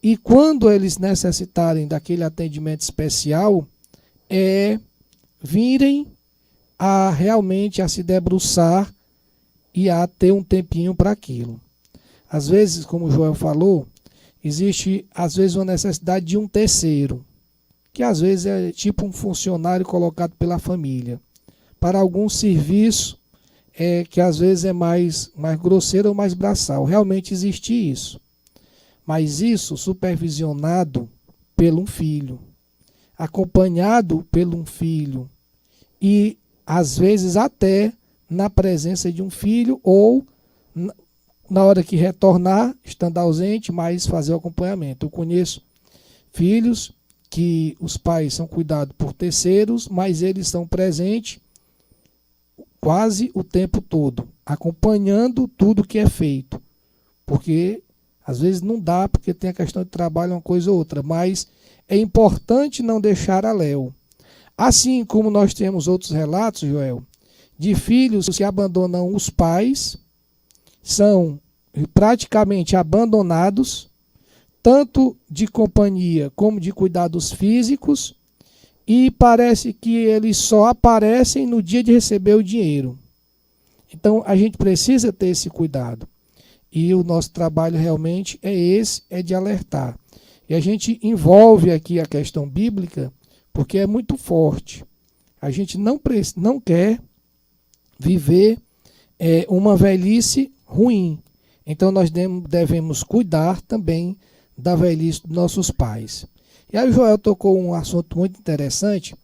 e quando eles necessitarem daquele atendimento especial, virem a realmente a se debruçar e a ter um tempinho para aquilo. Às vezes, como o Joel falou, existe às vezes uma necessidade de um terceiro, que às vezes é tipo um funcionário colocado pela família, para algum serviço que às vezes é mais grosseiro ou mais braçal. Realmente existe isso. Mas isso supervisionado por um filho, acompanhado por um filho, e às vezes até na presença de um filho ou na hora que retornar, estando ausente, mas fazer o acompanhamento. Eu conheço filhos que os pais são cuidados por terceiros, mas eles estão presentes quase o tempo todo, acompanhando tudo que é feito. Porque às vezes não dá, porque tem a questão de trabalho, uma coisa ou outra, mas é importante não deixar a léu. Assim como nós temos outros relatos, Joel, de filhos que abandonam os pais, são praticamente abandonados, tanto de companhia como de cuidados físicos, e parece que eles só aparecem no dia de receber o dinheiro. Então a gente precisa ter esse cuidado. E o nosso trabalho realmente é de alertar. E a gente envolve aqui a questão bíblica, porque é muito forte. A gente não quer viver uma velhice ruim. Então nós devemos cuidar também da velhice dos nossos pais. E aí o Joel tocou um assunto muito interessante,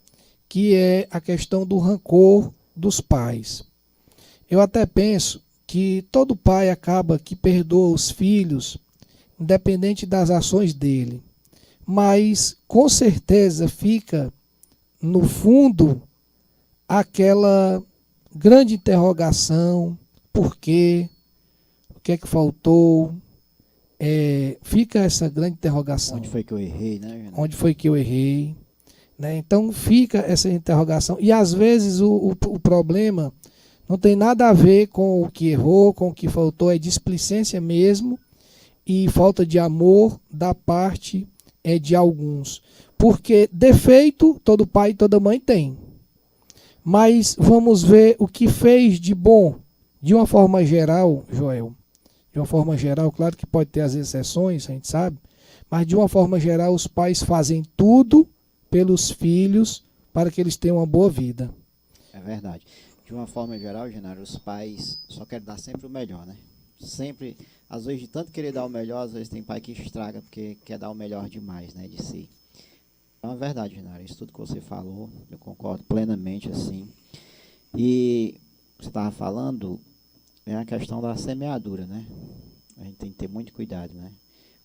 que é a questão do rancor dos pais. Eu até penso que todo pai acaba que perdoa os filhos, independente das ações dele. Mas com certeza fica no fundo aquela grande interrogação, por quê, o que é que faltou, fica essa grande interrogação. Onde foi que eu errei, né, Genaro? Onde foi que eu errei, né? Então fica essa interrogação, e às vezes o problema não tem nada a ver com o que errou, com o que faltou, é displicência mesmo, e falta de amor da parte de alguns. Porque defeito todo pai e toda mãe tem. Mas vamos ver o que fez de bom. De uma forma geral, Joel, de uma forma geral, claro que pode ter as exceções, a gente sabe, mas de uma forma geral os pais fazem tudo pelos filhos para que eles tenham uma boa vida. É verdade. De uma forma geral, Genaro, os pais só querem dar sempre o melhor, né? Sempre, às vezes de tanto querer dar o melhor, às vezes tem pai que estraga porque quer dar o melhor demais, né, de si. É uma verdade, Genaro, isso tudo que você falou, eu concordo plenamente, assim. E você estava falando, é a questão da semeadura, né? A gente tem que ter muito cuidado, né?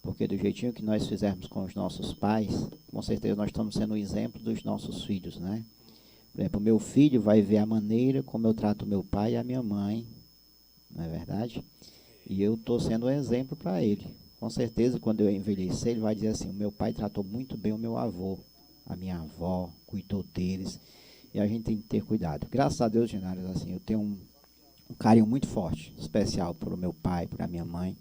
Porque do jeitinho que nós fizermos com os nossos pais, com certeza nós estamos sendo o exemplo dos nossos filhos, né? Por exemplo, o meu filho vai ver a maneira como eu trato o meu pai e a minha mãe, não é verdade? E eu estou sendo um exemplo para ele. Com certeza, quando eu envelhecer, ele vai dizer assim, o meu pai tratou muito bem o meu avô, a minha avó, cuidou deles. E a gente tem que ter cuidado. Graças a Deus, Genaro, assim, eu tenho um carinho muito forte, especial para o meu pai, para a minha mãe.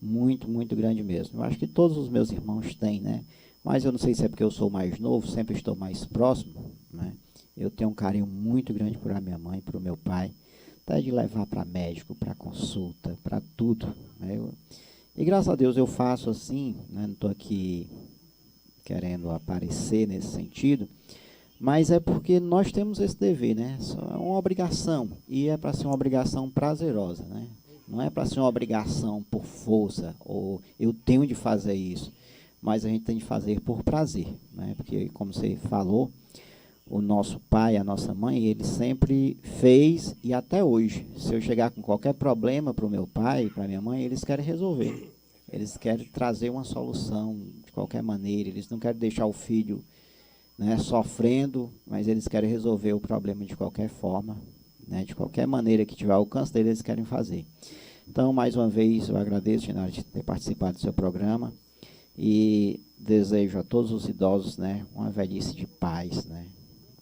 Muito, muito grande mesmo. Eu acho que todos os meus irmãos têm, né? Mas eu não sei se é porque eu sou mais novo, sempre estou mais próximo, né? Eu tenho um carinho muito grande por a minha mãe, para o meu pai. Até de levar para médico, para consulta, para tudo, né? E graças a Deus eu faço assim, né? Não estou aqui querendo aparecer nesse sentido, mas é porque nós temos esse dever, né? É uma obrigação, e é para ser uma obrigação prazerosa, né? Não é para ser uma obrigação por força, ou eu tenho de fazer isso, mas a gente tem de fazer por prazer, né? Porque, como você falou, o nosso pai, a nossa mãe, ele sempre fez, e até hoje, se eu chegar com qualquer problema para o meu pai, para a minha mãe, eles querem resolver. Eles querem trazer uma solução de qualquer maneira, eles não querem deixar o filho, né, sofrendo, mas eles querem resolver o problema de qualquer forma, né, de qualquer maneira que tiver ao alcance deles, eles querem fazer. Então, mais uma vez, eu agradeço, Genaro, de ter participado do seu programa, e desejo a todos os idosos, né, uma velhice de paz, né,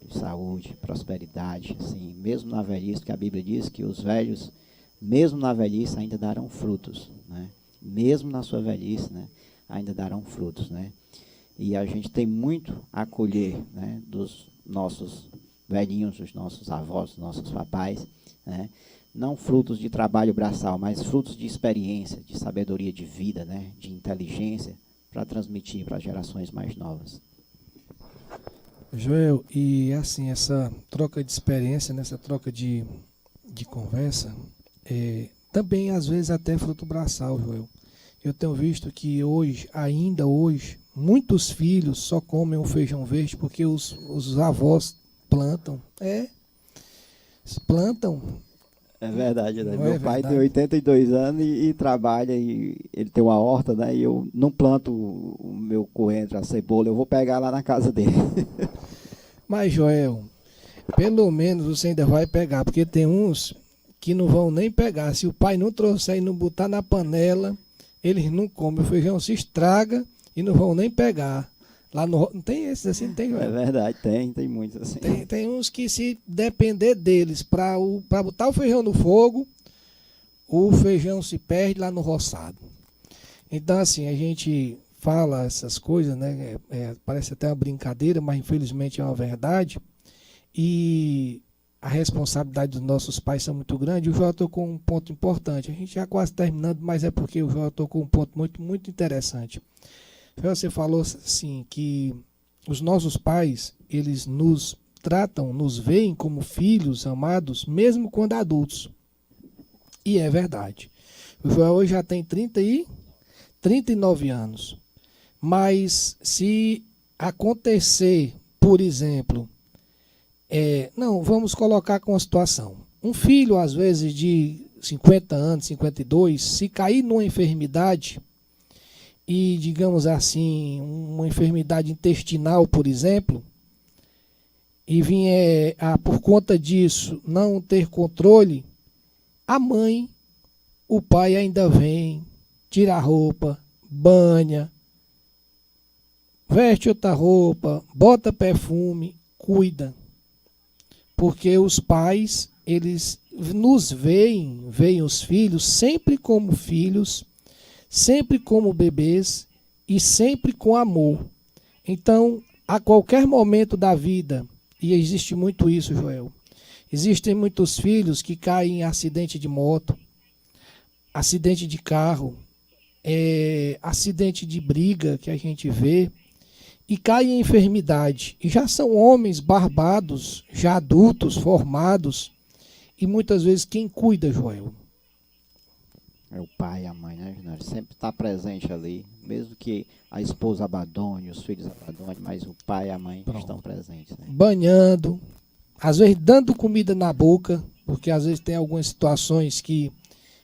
de saúde, prosperidade, assim, mesmo na velhice, que a Bíblia diz que os velhos, mesmo na velhice, ainda darão frutos, né, mesmo na sua velhice, né, ainda darão frutos, né. E a gente tem muito a colher, né, dos nossos velhinhos, dos nossos avós, dos nossos papais, né, não frutos de trabalho braçal, mas frutos de experiência, de sabedoria de vida, né, de inteligência, para transmitir para as gerações mais novas. Joel, e assim, essa troca de experiência, nessa troca de conversa, também às vezes até fruto braçal, Joel. Eu tenho visto que hoje, ainda hoje, muitos filhos só comem o feijão verde porque os avós plantam. Plantam. É verdade, né? Não Meu é pai verdade? tem 82 anos e trabalha, e ele tem uma horta, né? E eu não planto o meu coentro, a cebola, eu vou pegar lá na casa dele. Mas, Joel, pelo menos você ainda vai pegar, porque tem uns que não vão nem pegar. Se o pai não trouxer e não botar na panela, eles não comem. O feijão se estraga e não vão nem pegar. Lá no, não tem esses assim, não tem, Joel? É verdade, tem muitos assim. Tem uns que, se depender deles para botar o feijão no fogo, o feijão se perde lá no roçado. Então, assim, a gente fala essas coisas, né? Parece até uma brincadeira, mas infelizmente é uma verdade. E a responsabilidade dos nossos pais são muito grande. O Joel tocou um ponto importante. A gente já quase terminando, mas é porque o Joel tocou um ponto muito, muito interessante. Você falou assim que os nossos pais, eles nos tratam, nos veem como filhos amados, mesmo quando adultos. E é verdade. O Joel hoje já tem 39 anos. Mas se acontecer, por exemplo, não, vamos colocar com a situação. Um filho, às vezes, de 50 anos, 52, se cair numa enfermidade, e, digamos assim, uma enfermidade intestinal, por exemplo, e vier por conta disso não ter controle, a mãe, o pai ainda vem, tira a roupa, banha, veste outra roupa, bota perfume, cuida. Porque os pais, eles nos veem os filhos sempre como filhos, sempre como bebês e sempre com amor. Então, a qualquer momento da vida, e existe muito isso, Joel, existem muitos filhos que caem em acidente de moto, acidente de carro, acidente de briga que a gente vê, e caem em enfermidade. E já são homens barbados, já adultos, formados, e muitas vezes quem cuida, Joel? É o pai e a mãe, né, Janário? Sempre está presente ali, mesmo que a esposa abandone, os filhos abandonem, mas o pai e a mãe estão presentes. Né? Banhando, às vezes dando comida na boca, porque às vezes tem algumas situações que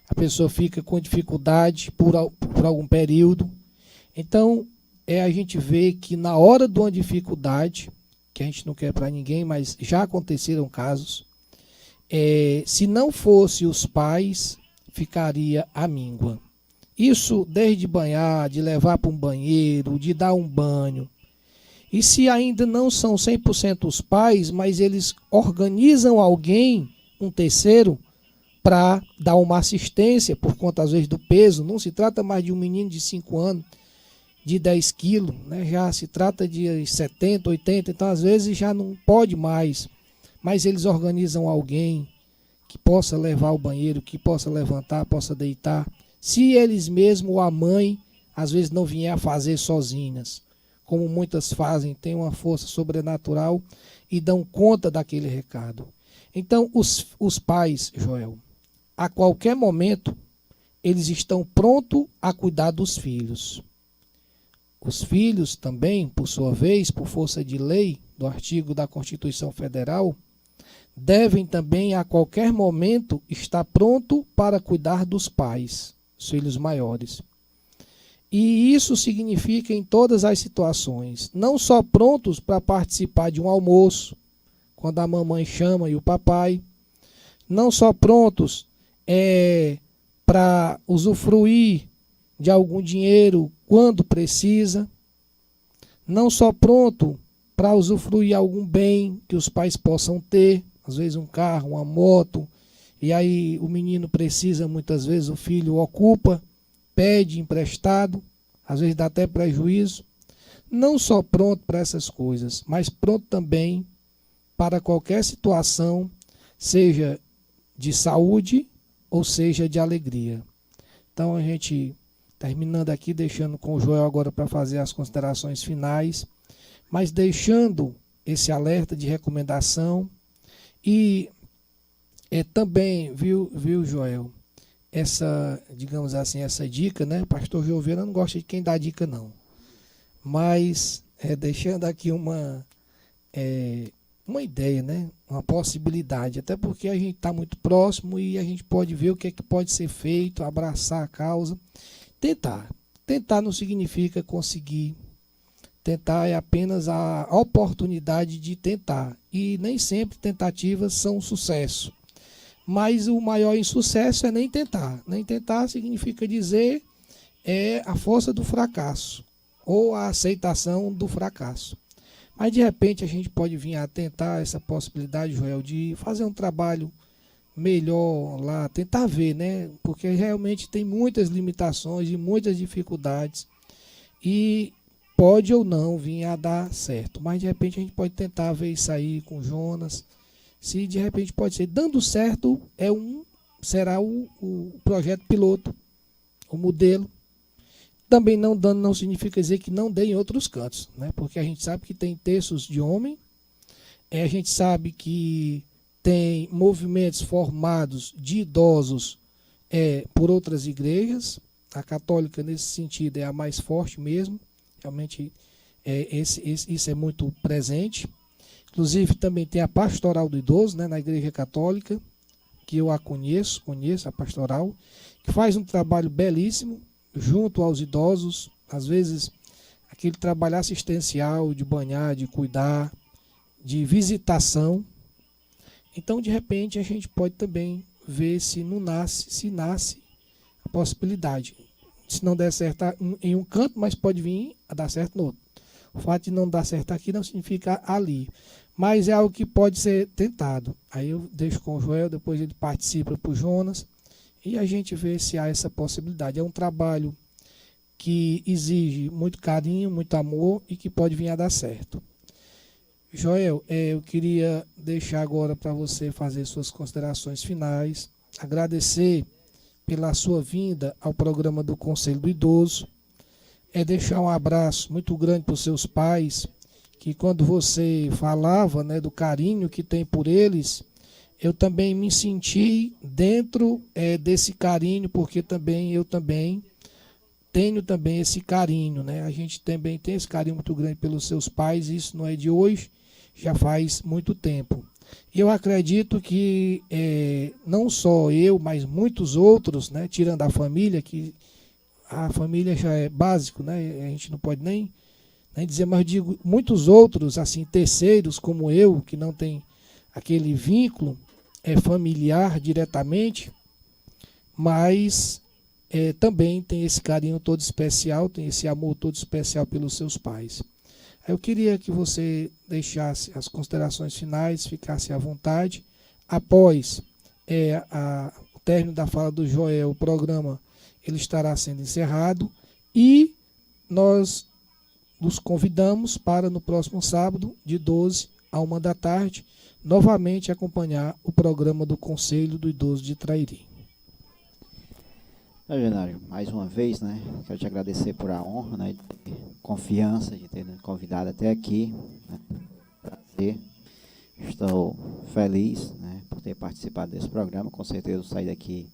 a pessoa fica com dificuldade por algum período. Então, a gente vê que na hora de uma dificuldade, que a gente não quer para ninguém, mas já aconteceram casos, se não fosse os pais, ficaria a míngua. Isso desde banhar, de levar para um banheiro, de dar um banho. E se ainda não são 100% os pais, mas eles organizam alguém, um terceiro, para dar uma assistência, por conta às vezes do peso, não se trata mais de um menino de 5 anos, de 10 quilos, né? Já se trata de 70, 80, então às vezes já não pode mais, mas eles organizam alguém que possa levar ao banheiro, que possa levantar, possa deitar, se eles mesmos ou a mãe às vezes não vier a fazer sozinhas, como muitas fazem, têm uma força sobrenatural e dão conta daquele recado. Então os pais, Joel, a qualquer momento eles estão prontos a cuidar dos filhos. Os filhos também, por sua vez, por força de lei, do artigo da Constituição Federal, devem também a qualquer momento estar pronto para cuidar dos pais, os filhos maiores. E isso significa em todas as situações, não só prontos para participar de um almoço, quando a mamãe chama e o papai, não só prontos para usufruir de algum dinheiro quando precisa, não só pronto para usufruir algum bem que os pais possam ter, às vezes um carro, uma moto, e aí o menino precisa, muitas vezes o filho ocupa, pede emprestado, às vezes dá até prejuízo. Não só pronto para essas coisas, mas pronto também para qualquer situação, seja de saúde ou seja de alegria. Então a gente, terminando aqui, deixando com o Joel agora para fazer as considerações finais, mas deixando esse alerta de recomendação e também, viu, Joel, essa, digamos assim, essa dica, né? Pastor Gioveira não gosta de quem dá dica, não. Mas deixando aqui uma ideia, né? Uma possibilidade, até porque a gente está muito próximo e a gente pode ver o que é que pode ser feito, abraçar a causa. Tentar não significa conseguir. Tentar é apenas a oportunidade de tentar. E nem sempre tentativas são um sucesso. Mas o maior insucesso é nem tentar. Nem tentar significa dizer a força do fracasso ou a aceitação do fracasso. Mas de repente a gente pode vir a tentar essa possibilidade, Joel, de fazer um trabalho melhor lá, tentar ver, né? Porque realmente tem muitas limitações e muitas dificuldades e pode ou não vir a dar certo. Mas de repente a gente pode tentar ver isso aí com Jonas. Se de repente pode ser dando certo, será o projeto piloto, o modelo. Também não dando não significa dizer que não dê em outros cantos, né? Porque a gente sabe que tem terços de homem, a gente sabe que tem movimentos formados de idosos por outras igrejas. A católica, nesse sentido, é a mais forte mesmo. Realmente, isso é muito presente. Inclusive, também tem a pastoral do idoso, né, na Igreja Católica, que eu a conheço a pastoral, que faz um trabalho belíssimo junto aos idosos, às vezes aquele trabalho assistencial, de banhar, de cuidar, de visitação. Então, de repente, a gente pode também ver se nasce a possibilidade. Se não der certo em um canto, mas pode vir a dar certo no outro. O fato de não dar certo aqui não significa ali. Mas é algo que pode ser tentado. Aí eu deixo com o Joel, depois ele participa para o Jonas. E a gente vê se há essa possibilidade. É um trabalho que exige muito carinho, muito amor e que pode vir a dar certo. Joel, eu queria deixar agora para você fazer suas considerações finais. Agradecer pela sua vinda ao programa do Conselho do Idoso. Deixar um abraço muito grande para os seus pais, que quando você falava, né, do carinho que tem por eles, eu também me senti dentro desse carinho, porque eu também tenho também esse carinho, né? A gente também tem esse carinho muito grande pelos seus pais, isso não é de hoje, já faz muito tempo. E eu acredito que não só eu, mas muitos outros, né, tirando a família, que a família já é básico, né? A gente não pode nem dizer, mas digo, muitos outros, assim, terceiros como eu, que não tem aquele vínculo familiar diretamente, mas também tem esse carinho todo especial, tem esse amor todo especial pelos seus pais. Eu queria que você deixasse as considerações finais, ficasse à vontade. Após o término da fala do Joel, o programa ele estará sendo encerrado e nós nos convidamos para no próximo sábado, de 12 a 1 da tarde, novamente acompanhar o programa do Conselho do Idoso de Trairi. Genário, mais uma vez, né, quero te agradecer por a honra, né, de confiança, de ter me convidado até aqui, né, prazer, estou feliz, né, por ter participado desse programa, com certeza eu saí daqui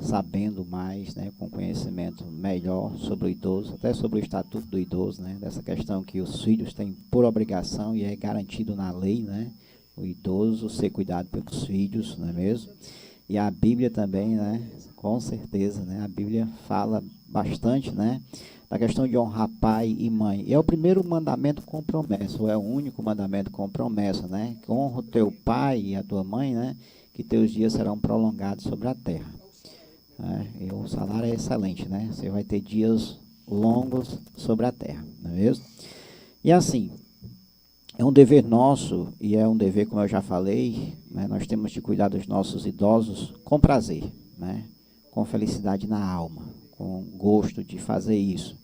sabendo mais, né, com conhecimento melhor sobre o idoso, até sobre o estatuto do idoso, né, dessa questão que os filhos têm por obrigação e é garantido na lei, né, o idoso ser cuidado pelos filhos, não é mesmo? E a Bíblia também, né, com certeza, né, a Bíblia fala bastante, né, da questão de honrar pai e mãe. E é o primeiro mandamento com promessa, ou é o único mandamento com promessa, né, que honra o teu pai e a tua mãe, né, que teus dias serão prolongados sobre a terra. E o salário é excelente, né, você vai ter dias longos sobre a terra, não é mesmo? E assim, é um dever nosso, e é um dever, como eu já falei, né, nós temos de cuidar dos nossos idosos com prazer, né, com felicidade na alma, com gosto de fazer isso,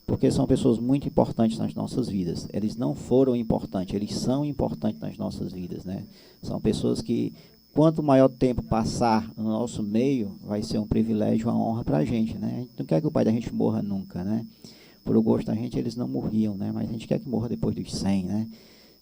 porque são pessoas muito importantes nas nossas vidas. Eles não foram importantes, eles são importantes nas nossas vidas, né? São pessoas que, quanto maior tempo passar no nosso meio, vai ser um privilégio, uma honra para a gente, né? A gente não quer que o pai da gente morra nunca, né? Por o gosto da gente, eles não morriam, né? Mas a gente quer que morra depois dos 100, né?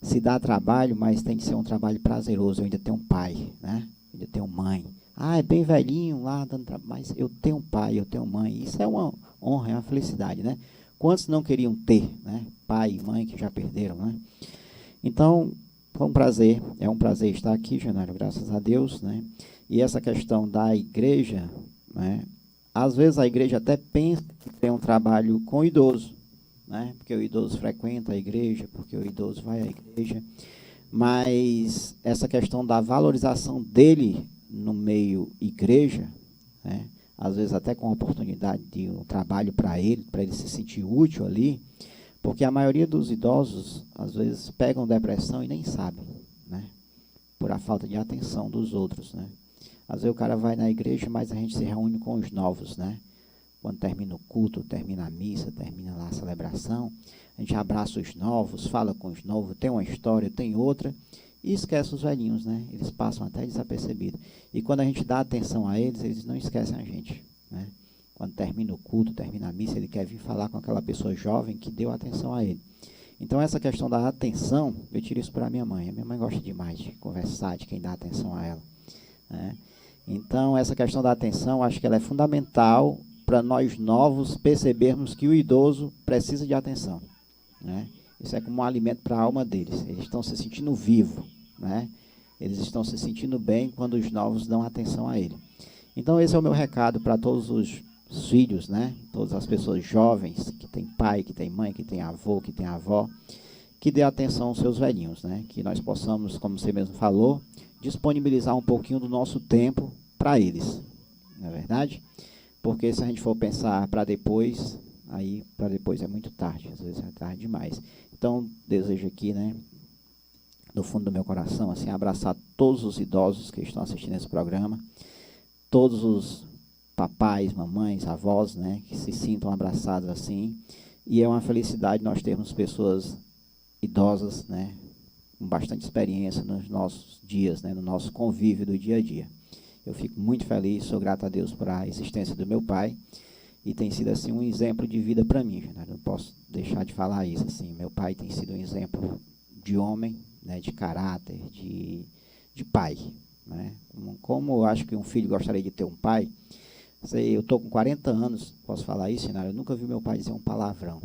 Se dá trabalho, mas tem que ser um trabalho prazeroso. Eu ainda tenho um pai, né? Eu ainda tenho mãe. É bem velhinho lá, dando trabalho, mas eu tenho um pai, eu tenho mãe. Isso é uma honra, é uma felicidade, né? Quantos não queriam ter, né? Pai e mãe que já perderam, né? Então, foi um prazer, é um prazer estar aqui, Genário, graças a Deus, né? E essa questão da igreja, né? Às vezes a igreja até pensa que tem um trabalho com o idoso, né? Porque o idoso frequenta a igreja, porque o idoso vai à igreja, mas essa questão da valorização dele no meio igreja, né? Às vezes até com a oportunidade de um trabalho para ele se sentir útil ali, porque a maioria dos idosos, às vezes, pegam depressão e nem sabem, né? Por a falta de atenção dos outros, né? Às vezes o cara vai na igreja, mas a gente se reúne com os novos, né? Quando termina o culto, termina a missa, termina lá a celebração, a gente abraça os novos, fala com os novos, tem uma história, tem outra, e esquece os velhinhos, né? Eles passam até desapercebidos. E quando a gente dá atenção a eles, eles não esquecem a gente, né? Quando termina o culto, termina a missa, ele quer vir falar com aquela pessoa jovem que deu atenção a ele. Então, essa questão da atenção, eu tiro isso para minha mãe. A minha mãe gosta demais de conversar, de quem dá atenção a ela, né? Então, essa questão da atenção, acho que ela é fundamental para nós novos percebermos que o idoso precisa de atenção, né? Isso é como um alimento para a alma deles. Eles estão se sentindo vivos, né? Eles estão se sentindo bem quando os novos dão atenção a ele. Então, esse é o meu recado para todos os filhos, né? Todas as pessoas jovens que têm pai, que têm mãe, que têm avô, que têm avó, que dê atenção aos seus velhinhos, né? Que nós possamos, como você mesmo falou, disponibilizar um pouquinho do nosso tempo para eles, não é verdade? Porque se a gente for pensar para depois, aí para depois é muito tarde, às vezes é tarde demais. Então, desejo aqui, né, do fundo do meu coração, assim, abraçar todos os idosos que estão assistindo esse programa, todos os papais, mamães, avós, né, que se sintam abraçados assim. E é uma felicidade nós termos pessoas idosas, né, com bastante experiência nos nossos dias, né, no nosso convívio do dia a dia. Eu fico muito feliz, sou grato a Deus por a existência do meu pai, e tem sido assim um exemplo de vida para mim, né? Não posso deixar de falar isso, assim. Meu pai tem sido um exemplo de homem, né, de caráter, de pai, né? Como eu acho que um filho gostaria de ter um pai. Eu estou com 40 anos, posso falar isso, Sinara? Eu nunca vi meu pai dizer um palavrão.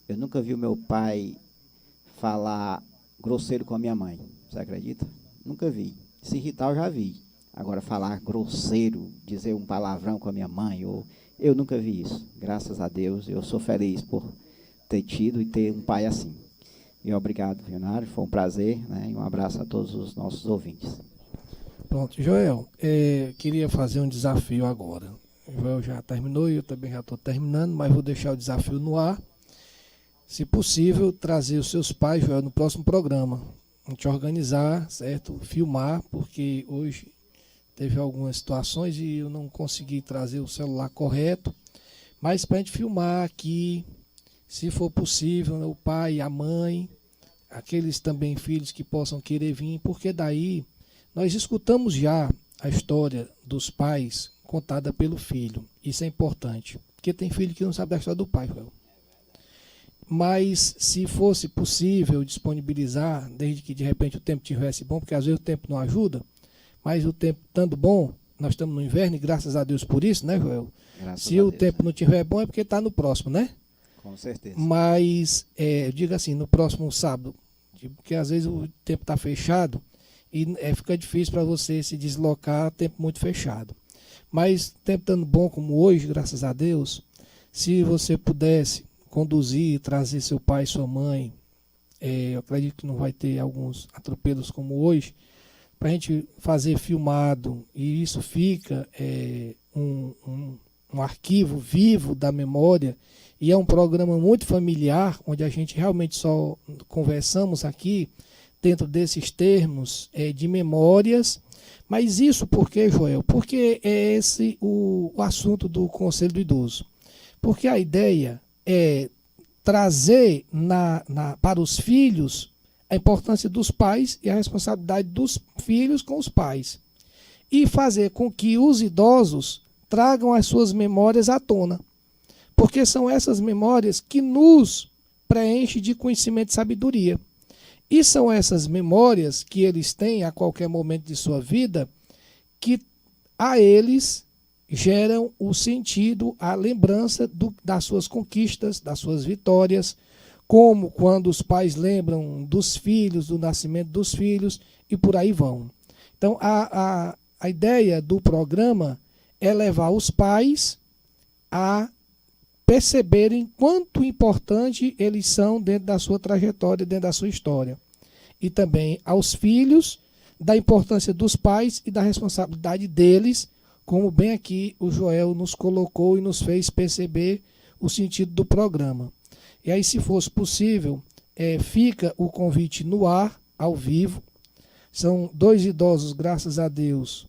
Eu nunca vi o meu pai falar grosseiro com a minha mãe. Você acredita? Nunca vi. Se irritar, eu já vi. Agora, falar grosseiro, dizer um palavrão com a minha mãe, eu nunca vi isso. Graças a Deus, eu sou feliz por ter tido e ter um pai assim. E obrigado, Leonardo, foi um prazer, né? E um abraço a todos os nossos ouvintes. Pronto, Joel, queria fazer um desafio agora. O Joel já terminou e eu também já estou terminando, mas vou deixar o desafio no ar. Se possível, trazer os seus pais, Joel, no próximo programa. A gente organizar, certo? Filmar, porque hoje teve algumas situações e eu não consegui trazer o celular correto. Mas para a gente filmar aqui, se for possível, né, o pai, a mãe, aqueles também filhos que possam querer vir, porque daí nós escutamos já a história dos pais contada pelo filho. Isso é importante, porque tem filho que não sabe da história do pai, Joel. Mas se fosse possível disponibilizar, desde que de repente o tempo estivesse bom, porque às vezes o tempo não ajuda, mas o tempo estando bom, nós estamos no inverno e graças a Deus por isso, né, Joel? Se o tempo não estiver bom é porque está no próximo, né? Com certeza. Mas, eu digo assim, no próximo sábado, porque às vezes o tempo está fechado e fica difícil para você se deslocar, tempo muito fechado. Mas tempo estando bom como hoje, graças a Deus, se você pudesse conduzir, trazer seu pai e sua mãe, eu acredito que não vai ter alguns atropelos como hoje, para a gente fazer filmado, e isso fica um arquivo vivo da memória, e é um programa muito familiar, onde a gente realmente só conversamos aqui dentro desses termos de memórias. Mas isso por quê, Joel? Porque é esse o assunto do Conselho do Idoso. Porque a ideia é trazer para os filhos a importância dos pais e a responsabilidade dos filhos com os pais. E fazer com que os idosos tragam as suas memórias à tona. Porque são essas memórias que nos preenchem de conhecimento e sabedoria. E são essas memórias que eles têm a qualquer momento de sua vida que a eles geram o sentido, a lembrança das suas conquistas, das suas vitórias, como quando os pais lembram dos filhos, do nascimento dos filhos e por aí vão. Então, a ideia do programa é levar os pais a perceberem quanto importante eles são dentro da sua trajetória, dentro da sua história. E também aos filhos, da importância dos pais e da responsabilidade deles, como bem aqui o Joel nos colocou e nos fez perceber o sentido do programa. E aí, se fosse possível, fica o convite no ar, ao vivo. São 2 idosos, graças a Deus,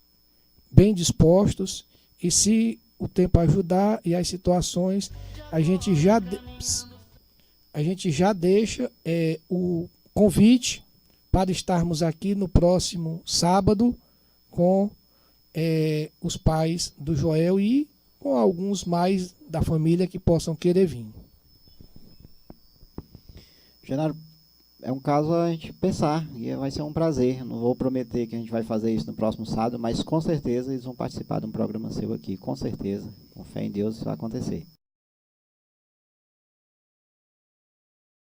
bem dispostos, e se o tempo ajudar e as situações, a gente já deixa o convite para estarmos aqui no próximo sábado com os pais do Joel e com alguns mais da família que possam querer vir. Genaro, é um caso a gente pensar, e vai ser um prazer. Não vou prometer que a gente vai fazer isso no próximo sábado, mas com certeza eles vão participar de um programa seu aqui, com certeza. Com fé em Deus isso vai acontecer.